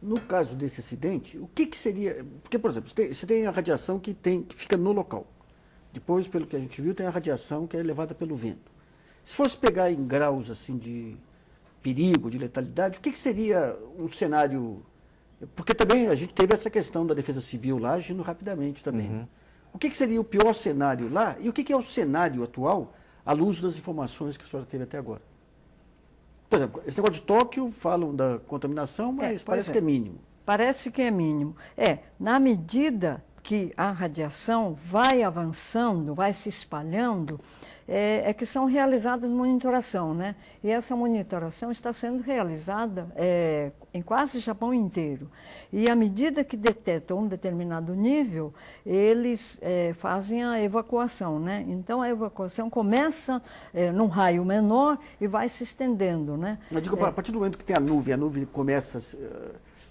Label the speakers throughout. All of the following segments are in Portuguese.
Speaker 1: No caso desse acidente, o que seria... Porque, por exemplo, você tem a radiação que fica no local. Depois, pelo que a gente viu, tem a radiação que é levada pelo vento. Se fosse pegar em graus assim, de perigo, de letalidade, o que seria um cenário... Porque também a gente teve essa questão da defesa civil lá agindo rapidamente também.
Speaker 2: Uhum.
Speaker 1: O que seria o pior cenário lá e o que é o cenário atual à luz das informações que a senhora teve até agora? Por exemplo, esse negócio de Tóquio, falam da contaminação, mas parece que é mínimo.
Speaker 3: Parece que é mínimo. Na medida que a radiação vai avançando, vai se espalhando, que são realizadas monitoração, né? E essa monitoração está sendo realizada em quase o Japão inteiro. E à medida que detectam um determinado nível, eles fazem a evacuação, né? Então a evacuação começa num raio menor e vai se estendendo, né?
Speaker 1: Eu digo, a partir do momento que tem a nuvem começa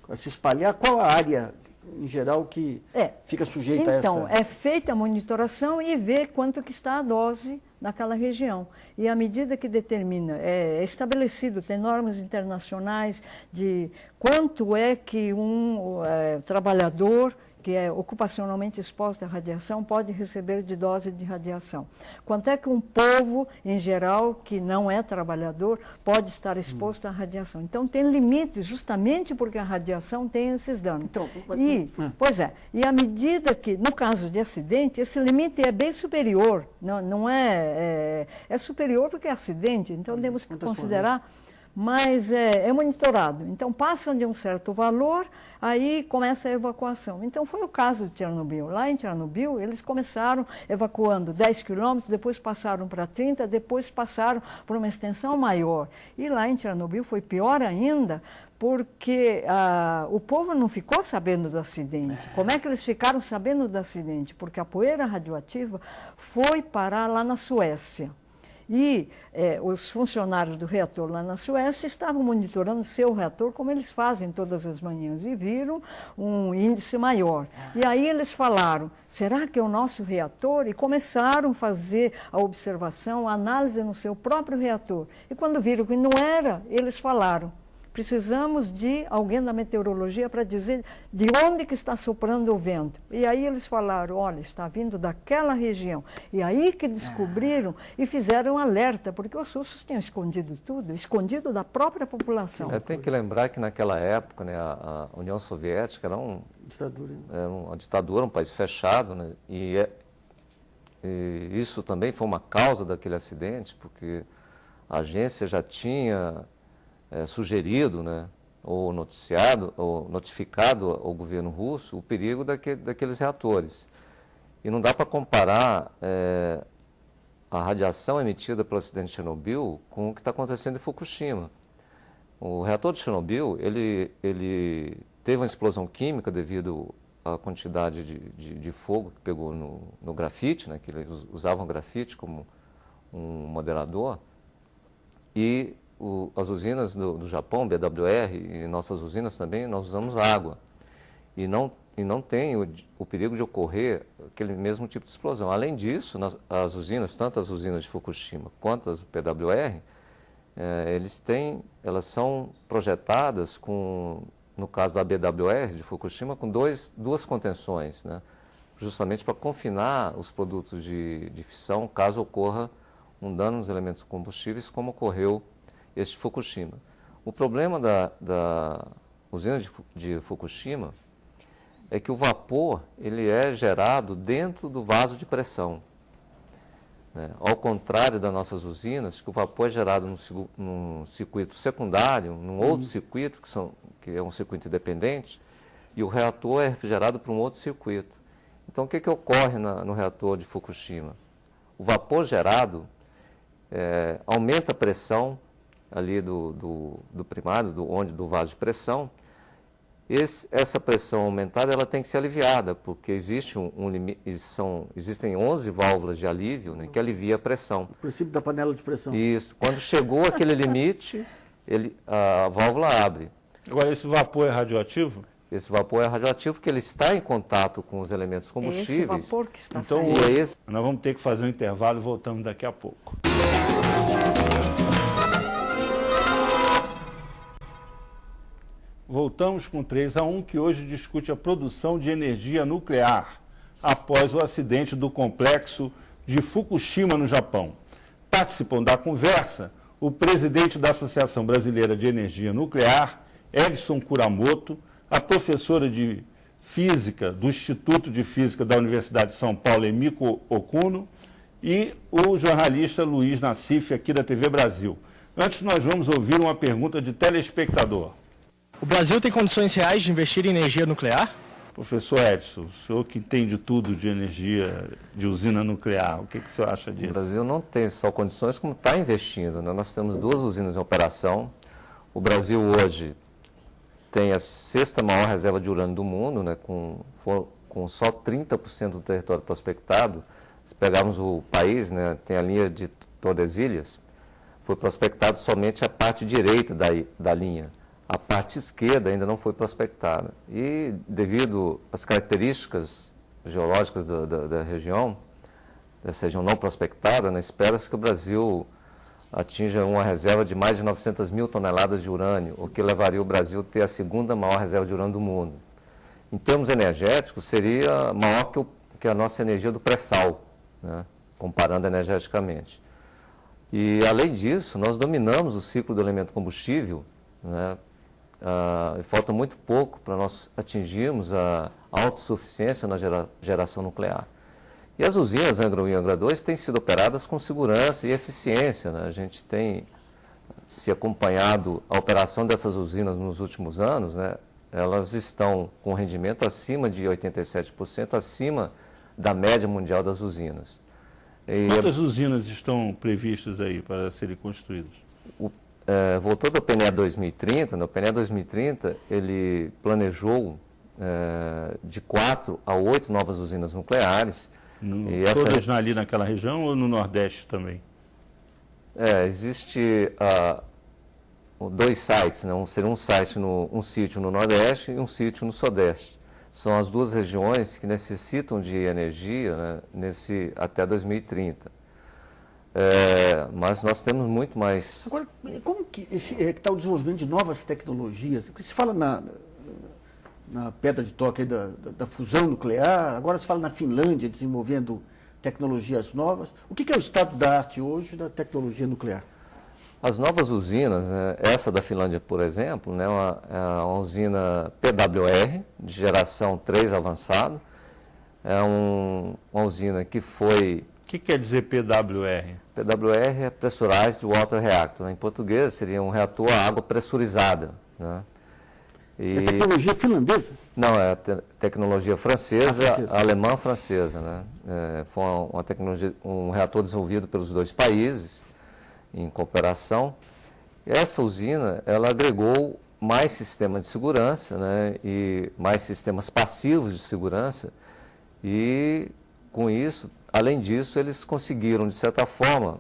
Speaker 1: a se espalhar, qual a área em geral que fica sujeita a essa...
Speaker 3: Então, é feita a monitoração e vê quanto que está a dose naquela região. E à medida que determina, é estabelecido, tem normas internacionais de quanto é que um trabalhador que é ocupacionalmente exposto à radiação pode receber de dose de radiação. Quanto é que um povo, em geral, que não é trabalhador, pode estar exposto à radiação. Então, tem limites, justamente porque a radiação tem esses danos.
Speaker 1: Então,
Speaker 3: e à medida que, no caso de acidente, esse limite é bem superior, não é superior porque é acidente, então temos que considerar... Mas é monitorado. Então, passam de um certo valor, aí começa a evacuação. Então, foi o caso de Chernobyl. Lá em Chernobyl, eles começaram evacuando 10 quilômetros, depois passaram para 30, depois passaram por uma extensão maior. E lá em Chernobyl foi pior ainda, porque o povo não ficou sabendo do acidente. Como é que eles ficaram sabendo do acidente? Porque a poeira radioativa foi parar lá na Suécia. E os funcionários do reator lá na Suécia estavam monitorando seu reator, como eles fazem todas as manhãs, e viram um índice maior. E aí eles falaram, será que é o nosso reator? E começaram a fazer a observação, a análise no seu próprio reator. E quando viram que não era, eles falaram, precisamos de alguém da meteorologia para dizer de onde que está soprando o vento. E aí eles falaram, olha, está vindo daquela região. E aí que descobriram e fizeram alerta, porque os russos tinham escondido tudo, escondido da própria população.
Speaker 2: Tem que lembrar que naquela época, né, a União Soviética era uma ditadura, um país fechado, né, e isso também foi uma causa daquele acidente, porque a agência já tinha... sugerido, né, ou notificado ao governo russo o perigo daqueles reatores. E não dá para comparar a radiação emitida pelo acidente de Chernobyl com o que está acontecendo em Fukushima. O reator de Chernobyl, ele teve uma explosão química devido à quantidade de fogo que pegou no grafite, né, que eles usavam grafite como um moderador, e as usinas do Japão, BWR, e nossas usinas também, nós usamos água. E não tem o perigo de ocorrer aquele mesmo tipo de explosão. Além disso, as usinas, tanto as usinas de Fukushima quanto as do PWR, elas são projetadas no caso da BWR de Fukushima, com duas contenções, né? Justamente para confinar os produtos de fissão, caso ocorra um dano nos elementos combustíveis, como ocorreu este Fukushima. O problema da usina de Fukushima é que o vapor ele é gerado dentro do vaso de pressão, né? Ao contrário das nossas usinas, que o vapor é gerado num circuito secundário, num outro circuito, que é um circuito independente, e o reator é refrigerado por um outro circuito. Então, o que ocorre no reator de Fukushima? O vapor gerado aumenta a pressão ali do primário, do vaso de pressão. Essa pressão aumentada ela tem que ser aliviada, porque existe existem 11 válvulas de alívio, né, que alivia a pressão.
Speaker 1: O princípio da panela de pressão.
Speaker 2: Isso. Quando chegou aquele limite, a válvula abre.
Speaker 4: Agora, esse vapor é radioativo?
Speaker 2: Esse vapor é radioativo porque ele está em contato com os elementos combustíveis.
Speaker 3: É esse vapor que está
Speaker 4: então,
Speaker 3: saindo.
Speaker 4: Nós vamos ter que fazer um intervalo e voltamos daqui a pouco. voltamos com 3-1, que hoje discute a produção de energia nuclear após o acidente do complexo de Fukushima, no Japão. Participam da conversa o presidente da Associação Brasileira de Energia Nuclear, Edson Kuramoto, a professora de Física do Instituto de Física da Universidade de São Paulo, Emiko Okuno, e o jornalista Luiz Nassif, aqui da TV Brasil. Antes, nós vamos ouvir uma pergunta de telespectador.
Speaker 5: O Brasil tem condições reais de investir em energia nuclear?
Speaker 4: Professor Edson, o senhor que entende tudo de energia, de usina nuclear, o que o senhor acha disso?
Speaker 2: O Brasil não tem só condições, como está investindo, né? Nós temos 2 usinas em operação. O Brasil hoje tem a 6ª maior reserva de urânio do mundo, né? com só 30% do território prospectado. Se pegarmos o país, né? Tem a linha de Tordesilhas, foi prospectado somente a parte direita da linha. A parte esquerda ainda não foi prospectada. E, devido às características geológicas da região, dessa região não prospectada, né, espera-se que o Brasil atinja uma reserva de mais de 900 mil toneladas de urânio, o que levaria o Brasil a ter a 2ª maior reserva de urânio do mundo. Em termos energéticos, seria maior que a nossa energia do pré-sal, né, comparando energeticamente. E, além disso, nós dominamos o ciclo do elemento combustível, né, falta muito pouco para nós atingirmos a autossuficiência na geração nuclear. E as usinas Angra 1 e Angra 2 têm sido operadas com segurança e eficiência, né? A gente tem se acompanhado a operação dessas usinas nos últimos anos, né? Elas estão com rendimento acima de 87%, acima da média mundial das usinas.
Speaker 4: Quantas usinas estão previstas aí para serem construídas?
Speaker 2: Voltando ao PNE 2030, no PNE 2030 ele planejou de 4 a 8 novas usinas nucleares.
Speaker 4: Todas ali naquela região ou no Nordeste também?
Speaker 2: Existe 2 sites, né? Seria um sítio no Nordeste e um sítio no Sudeste. São as 2 regiões que necessitam de energia, né, até 2030. Mas nós temos muito mais...
Speaker 1: Agora, como que está o desenvolvimento de novas tecnologias? Porque se fala na pedra de toque da fusão nuclear, agora se fala na Finlândia desenvolvendo tecnologias novas. O que é o estado da arte hoje da tecnologia nuclear?
Speaker 2: As novas usinas, né, essa da Finlândia, por exemplo, né, é uma usina PWR, de geração 3 avançado. É uma usina que foi...
Speaker 4: O que quer dizer PWR?
Speaker 2: PWR é Pressurized Water Reactor. Em português, seria um reator a água pressurizada. Né?
Speaker 1: É tecnologia finlandesa?
Speaker 2: Não, é tecnologia francesa, alemã-francesa. Né? Foi uma tecnologia, um reator desenvolvido pelos 2 países, em cooperação. Essa usina, ela agregou mais sistemas de segurança, né? E mais sistemas passivos de segurança. E, com isso, além disso, eles conseguiram, de certa forma,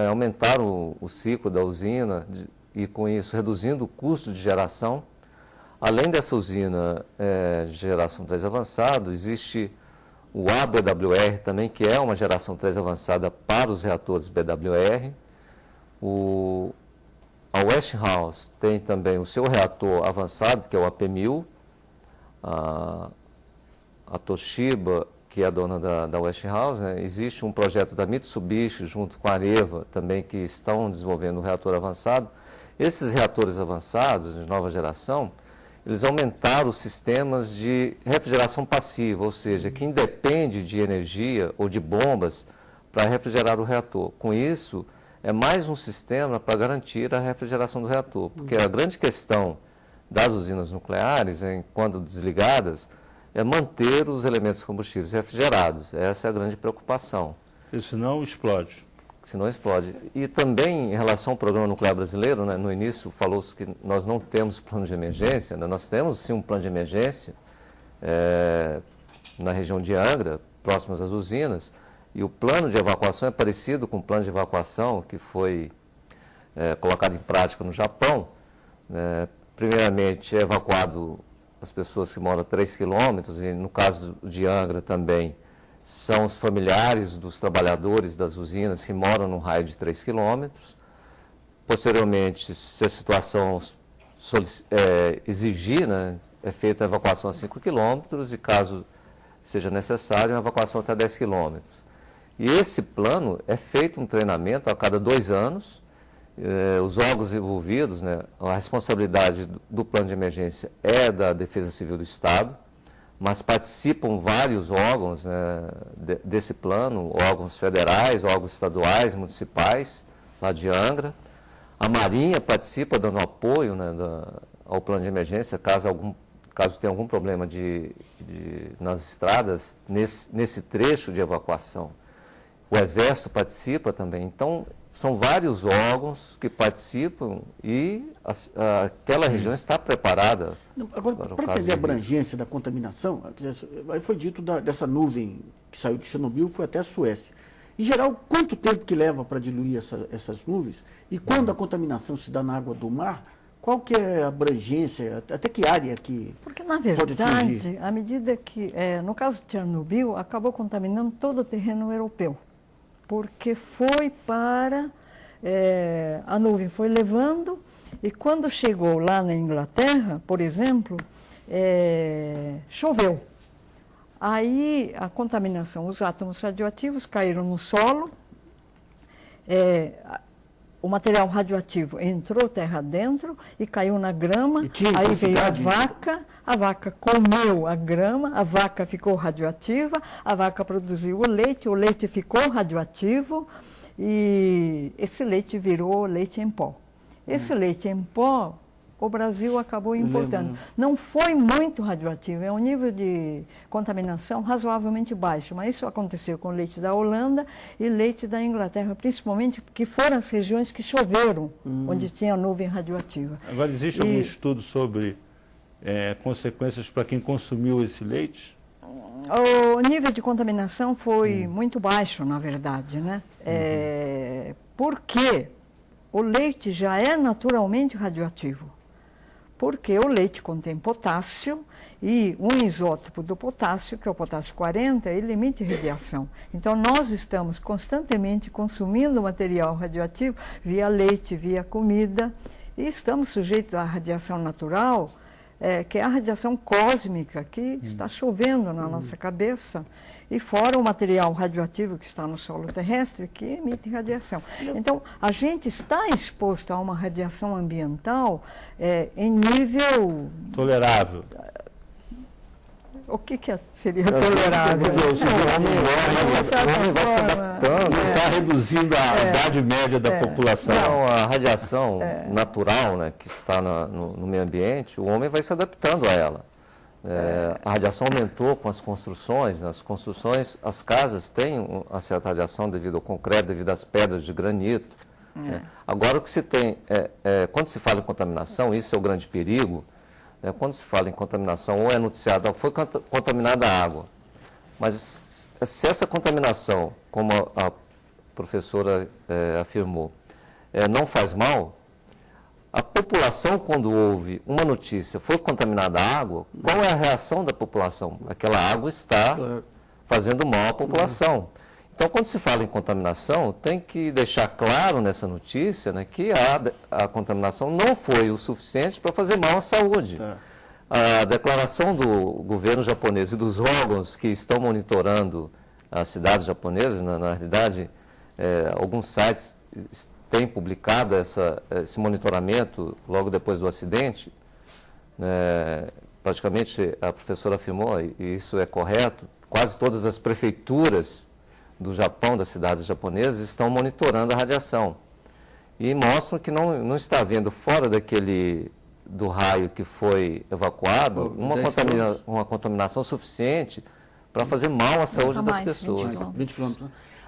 Speaker 2: aumentar o ciclo da usina e, com isso, reduzindo o custo de geração. Além dessa usina de geração 3 avançado, existe o ABWR também, que é uma geração 3 avançada para os reatores BWR. A Westinghouse tem também o seu reator avançado, que é o AP1000. A Toshiba, que é a dona da Westinghouse, né? Existe um projeto da Mitsubishi junto com a Areva também que estão desenvolvendo um reator avançado. Esses reatores avançados de nova geração, eles aumentaram os sistemas de refrigeração passiva, ou seja, que independe de energia ou de bombas para refrigerar o reator. Com isso, é mais um sistema para garantir a refrigeração do reator, porque a grande questão das usinas nucleares, quando desligadas, é manter os elementos combustíveis refrigerados. Essa é a grande preocupação.
Speaker 4: Porque senão explode.
Speaker 2: Senão explode. E também, em relação ao programa nuclear brasileiro, né, no início falou-se que nós não temos plano de emergência, né, nós temos sim um plano de emergência na região de Angra, próximas às usinas, e o plano de evacuação é parecido com o plano de evacuação que foi colocado em prática no Japão. Primeiramente, é evacuado as pessoas que moram a 3 quilômetros, e no caso de Angra também, são os familiares dos trabalhadores das usinas que moram no raio de 3 quilômetros. Posteriormente, se a situação exigir, né, é feita a evacuação a 5 quilômetros e, caso seja necessário, a evacuação até 10 quilômetros. E esse plano é feito um treinamento a cada 2 anos. Os órgãos envolvidos, né, a responsabilidade do plano de emergência é da Defesa Civil do Estado, mas participam vários órgãos, né, desse plano, órgãos federais, órgãos estaduais, municipais, lá de Angra. A Marinha participa dando apoio, né, ao plano de emergência, caso tenha algum problema nas estradas, nesse trecho de evacuação. O Exército participa também. Então, são vários órgãos que participam e aquela região está preparada.
Speaker 1: Agora, para entender a abrangência da contaminação, aí foi dito dessa nuvem que saiu de Chernobyl, foi até a Suécia. Em geral, quanto tempo que leva para diluir essas nuvens? E quando a contaminação se dá na água do mar, qual que é a abrangência, até que área que
Speaker 3: Porque, na
Speaker 1: pode
Speaker 3: verdade,
Speaker 1: atingir?
Speaker 3: à medida que, no caso de Chernobyl, acabou contaminando todo o terreno europeu. Porque foi para, a nuvem foi levando, e quando chegou lá na Inglaterra, por exemplo, choveu. Aí a contaminação, os átomos radioativos caíram no solo, o material radioativo entrou terra dentro e caiu na grama, aí veio a vaca comeu a grama, a vaca ficou radioativa, a vaca produziu o leite ficou radioativo e esse leite virou leite em pó. Esse leite em pó, o Brasil acabou importando. Não foi muito radioativo, é um nível de contaminação razoavelmente baixo, mas isso aconteceu com o leite da Holanda e leite da Inglaterra, principalmente porque foram as regiões que choveram, onde tinha nuvem radioativa.
Speaker 4: Agora, existe algum estudo sobre consequências para quem consumiu esse leite?
Speaker 3: O nível de contaminação foi muito baixo, na verdade, né? Porque o leite já é naturalmente radioativo. Porque o leite contém potássio e um isótopo do potássio, que é o potássio 40, ele emite radiação. Então, nós estamos constantemente consumindo material radioativo via leite, via comida, e estamos sujeitos à radiação natural, que é a radiação cósmica, que está chovendo na nossa cabeça, e fora o material radioativo que está no solo terrestre, que emite radiação. Então, a gente está exposto a uma radiação ambiental em nível...
Speaker 4: Tolerável.
Speaker 3: O que seria tolerável?
Speaker 2: O homem vai se adaptando.
Speaker 4: Está reduzindo a idade média da população.
Speaker 2: Não, a radiação natural, né, que está no meio ambiente, o homem vai se adaptando a ela. A radiação aumentou com as construções. Nas construções, as casas têm uma certa radiação devido ao concreto, devido às pedras de granito. Agora, o que se tem, quando se fala em contaminação, isso é o grande perigo. Quando se fala em contaminação, ou é noticiado, foi contaminada a água. Mas se essa contaminação, como a professora afirmou, não faz mal, a população, quando ouve uma notícia, foi contaminada a água, qual é a reação da população? Aquela água está fazendo mal à população. Então, quando se fala em contaminação, tem que deixar claro nessa notícia, né, que a contaminação não foi o suficiente para fazer mal à saúde. A declaração do governo japonês e dos órgãos que estão monitorando as cidades japonesas, na realidade, alguns sites têm publicado esse monitoramento logo depois do acidente. Praticamente, a professora afirmou, e isso é correto, quase todas as prefeituras do Japão, das cidades japonesas, estão monitorando a radiação. E mostram que não está havendo, fora do raio que foi evacuado, uma contaminação suficiente para fazer mal à saúde das pessoas.
Speaker 1: 20 quilômetros.